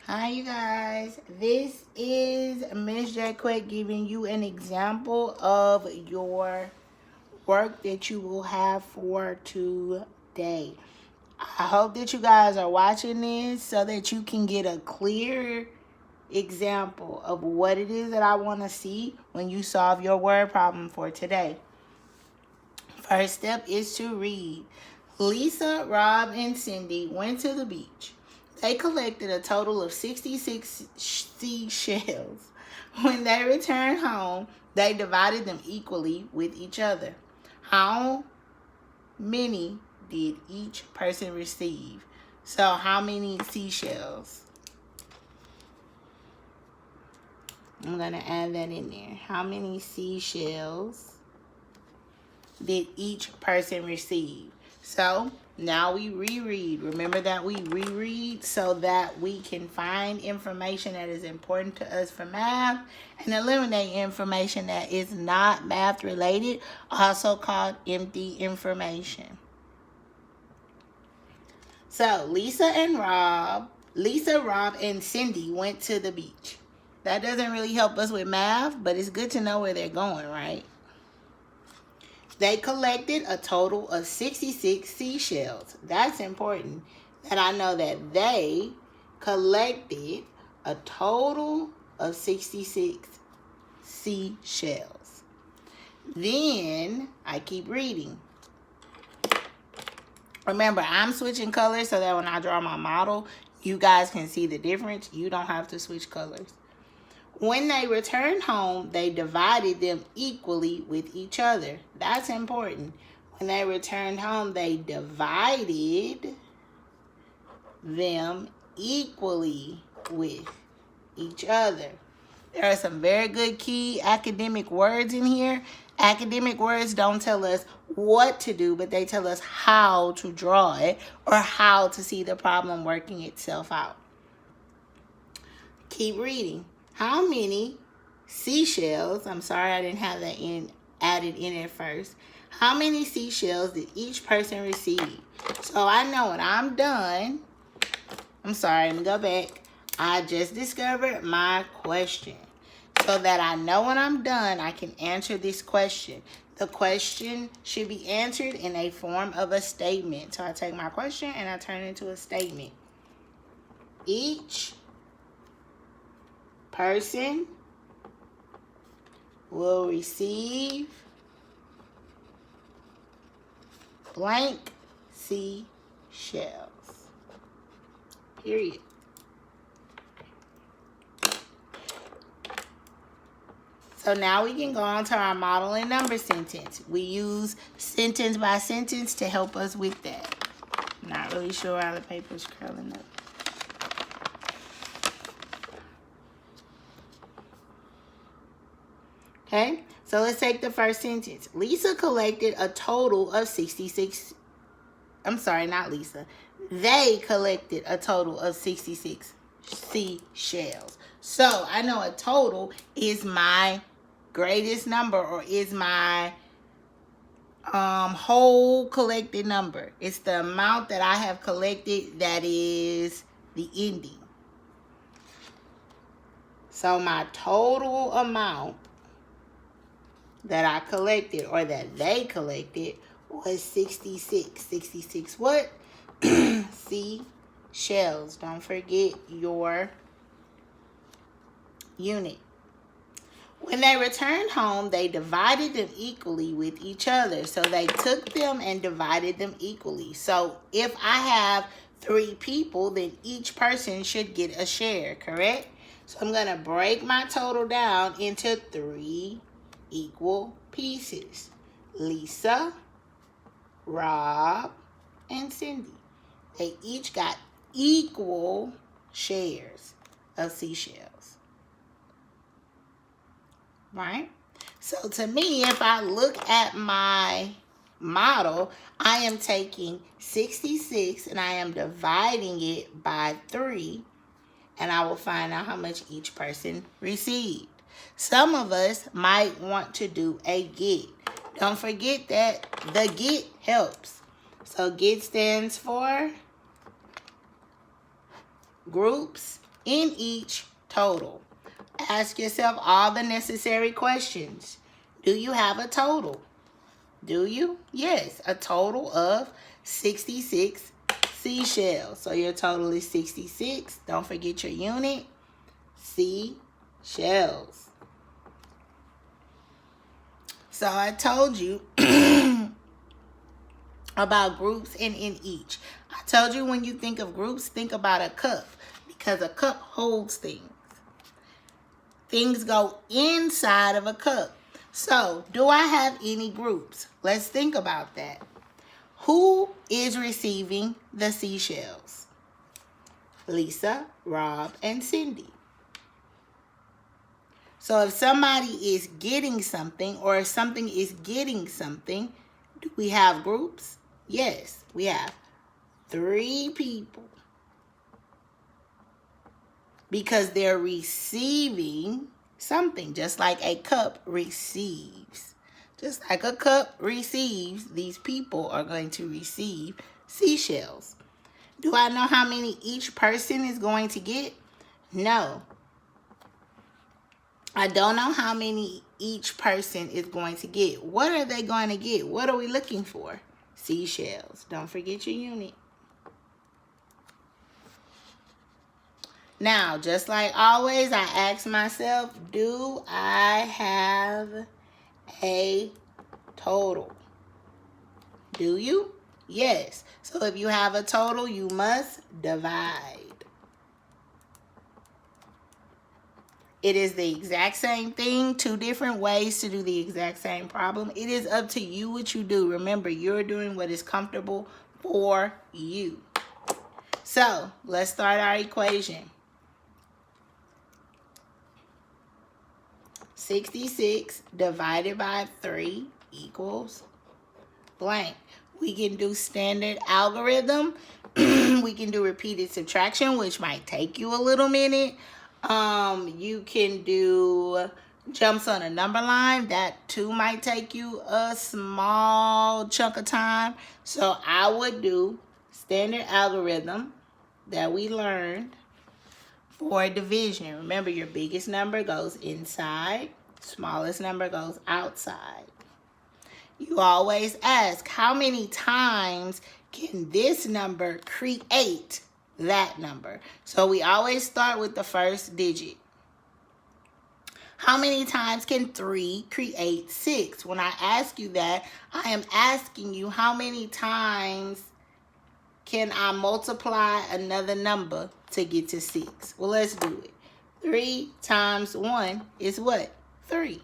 Hi, you guys. This is Miss J Quick giving you an example of your work that you will have for today. I hope that you guys are watching this so that you can get a clear example of what it is that I want to see when you solve your word problem for today. First step is to read. Lisa, Rob, and Cindy went to the beach. They collected a total of 66 seashells. When they returned home, they divided them equally with each other. How many did each person receive? So, how many seashells? I'm going to add that in there. How many seashells did each person receive? So now we reread. Remember that we reread so that we can find information that is important to us for math and eliminate information that is not math related, also called empty information. So Lisa, Rob, and Cindy went to the beach. That doesn't really help us with math, but it's good to know where they're going, right? They collected a total of 66 seashells. That's important that I know that they collected a total of 66 seashells. Then I keep reading. Remember, I'm switching colors so that when I draw my model, you guys can see the difference. You don't have to switch colors. When they returned home, they divided them equally with each other. That's important. When they returned home, they divided them equally with each other. There are some very good key academic words in here. Academic words don't tell us what to do, but they tell us how to draw it or how to see the problem working itself out. Keep reading. How many seashells, I'm sorry I didn't have that added in at first. How many seashells did each person receive? So I know when I'm done, I'm sorry, let me go back. I just discovered my question. So that I know when I'm done, I can answer this question. The question should be answered in a form of a statement. So I take my question and I turn it into a statement. Each person will receive blank seashells. Period. So now we can go on to our model and number sentence. We use sentence by sentence to help us with that. I'm not really sure how the paper's curling up. Okay, so let's take the first sentence. Lisa collected a total of 66. I'm sorry, not Lisa. They collected a total of 66 seashells. So I know a total is my greatest number or is my whole collected number. It's the amount that I have collected that is the ending. So my total amount that I collected or that they collected was 66. 66 what? Seashells. Don't forget your unit. When they returned home, they divided them equally with each other. So they took them and divided them equally. So if I have 3 people, then each person should get a share, correct? So I'm going to break my total down into 3 equal pieces. Lisa, Rob, and Cindy. They each got equal shares of seashells. Right? So to me, if I look at my model, I am taking 66 and I am dividing it by 3, and I will find out how much each person received. Some of us might want to do a get. Don't forget that the get helps. So get stands for groups in each total. Ask yourself all the necessary questions. Do you have a total? Do you? Yes, a total of 66 seashells. So your total is 66. Don't forget your unit. Seashells. So I told you about groups and in each. I told you when you think of groups, think about a cup, because a cup holds things. Things go inside of a cup. So, do I have any groups? Let's think about that. Who is receiving the seashells? Lisa, Rob, and Cindy. So if somebody is getting something, or if something is getting something, do we have groups? Yes, we have 3 people. Because they're receiving something, just like a cup receives. Just like a cup receives, these people are going to receive seashells. Do I know how many each person is going to get? No. I don't know how many each person is going to get. What are they going to get? What are we looking for? Seashells. Don't forget your unit. Now, just like always, I ask myself, do I have a total? Do you? Yes. So if you have a total, you must divide. It is the exact same thing, 2 different ways to do the exact same problem. It is up to you what you do. Remember, you're doing what is comfortable for you. So, let's start our equation. 66 divided by 3 equals blank. We can do standard algorithm. We can do repeated subtraction, which might take you a little minute. You can do jumps on a number line. That too might take you a small chunk of time. So I would do standard algorithm that we learned for division. Remember, your biggest number goes inside, smallest number goes outside. You always ask, how many times can this number create that number? So we always start with the first digit. How many times can 3 create 6? When I ask you that, I am asking you how many times can I multiply another number to get to 6? Well, let's do it. 3 times 1 is what? 3.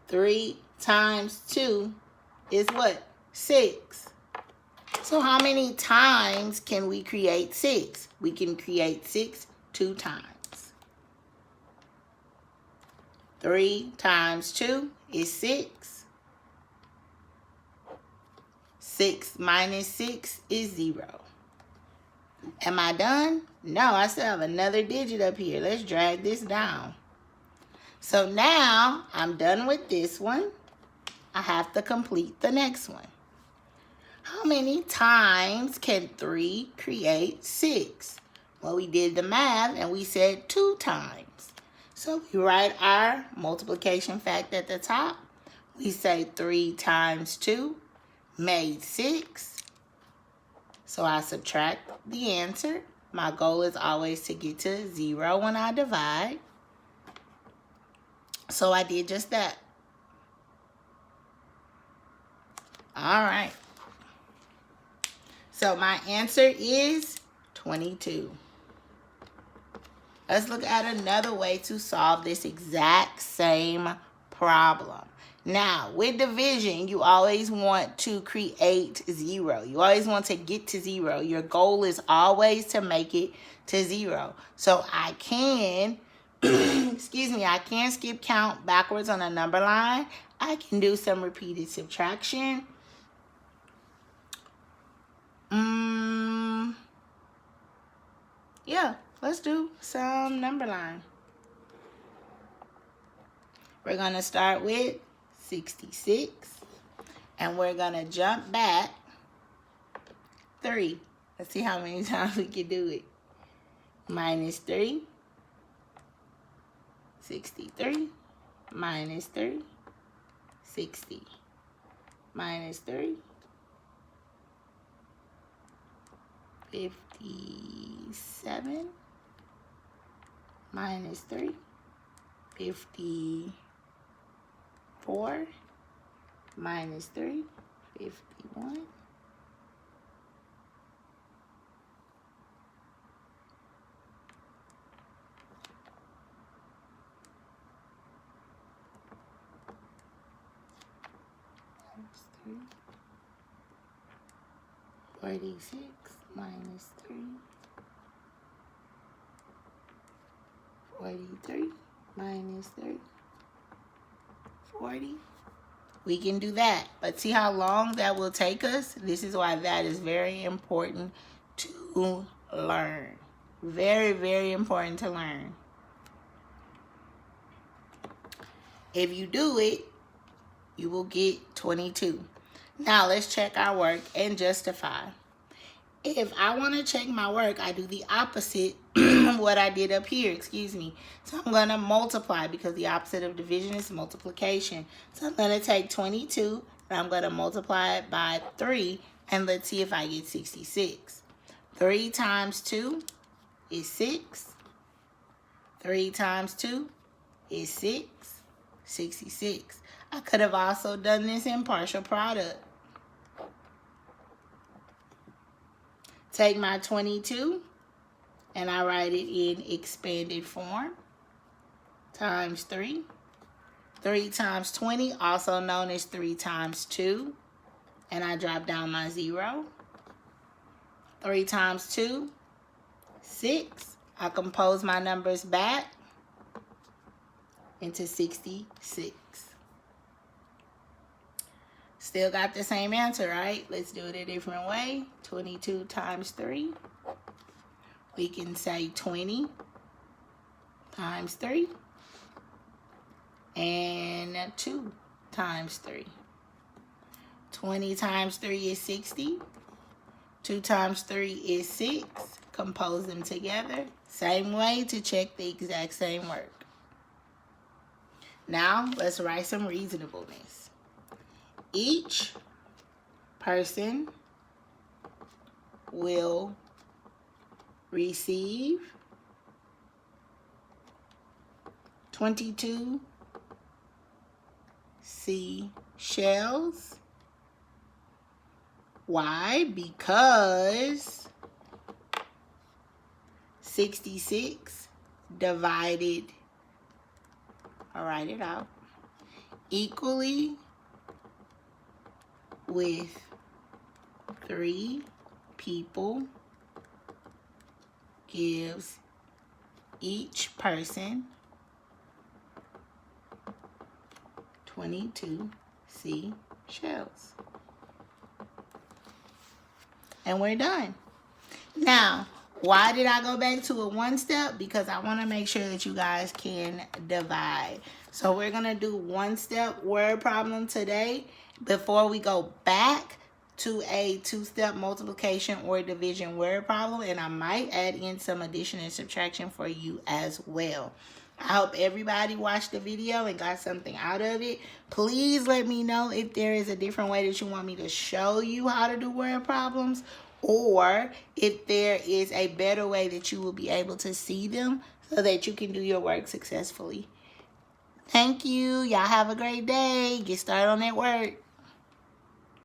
3 times 2 is what? 6. So how many times can we create 6? We can create 6 2 times. 3 times 2 is 6. 6 minus 6 is 0. Am I done? No, I still have another digit up here. Let's drag this down. So now I'm done with this one. I have to complete the next one. How many times can 3 create 6? Well, we did the math and we said 2 times. So we write our multiplication fact at the top. We say 3 times 2 made 6. So I subtract the answer. My goal is always to get to 0 when I divide. So I did just that. All right. So my answer is 22. Let's look at another way to solve this exact same problem. Now, with division, you always want to create 0. You always want to get to 0. Your goal is always to make it to 0. So I can, excuse me, I can skip count backwards on a number line. I can do some repeated subtraction. Yeah, let's do some number line. We're going to start with 66, and we're going to jump back 3. Let's see how many times we can do it. minus 3, 63, minus 3, 60, minus 3, 57, minus 3, 54, minus 3, 51, minus 3, 46, minus 3, 43, minus 3, 40. We can do that, but see how long that will take us? This is why that is very important to learn. Very, very important to learn. If you do it, you will get 22. Now let's check our work and justify. If I want to check my work, I do the opposite of what I did up here, excuse me. So I'm going to multiply because the opposite of division is multiplication. So I'm going to take 22 and I'm going to multiply it by 3 and let's see if I get 66. 3 times 2 is 6. 3 times 2 is 6. 66. I could have also done this in partial product. Take my 22 and I write it in expanded form. Times 3. 3 times 20, also known as 3 times 2. And I drop down my 0. 3 times 2, 6. I compose my numbers back into 66. Still got the same answer, right? Let's do it a different way. 22 times 3. We can say 20 times 3. And 2 times 3. 20 times 3 is 60. 2 times 3 is 6. Compose them together. Same way to check the exact same work. Now, let's write some reasonableness. Each person will receive 22 seashells. Why? Because 66 divided, I'll write it out, equally with 3 people gives each person 22 seashells. And we're done. Now, why did I go back to a 1-step? Because I want to make sure that you guys can divide. So we're going to do 1-step word problem today before we go back to a 2-step multiplication or division word problem. And I might add in some addition and subtraction for you as well. I hope everybody watched the video and got something out of it. Please let me know if there is a different way that you want me to show you how to do word problems, or if there is a better way that you will be able to see them so that you can do your work successfully. Thank you. Y'all have a great day. Get started on that work.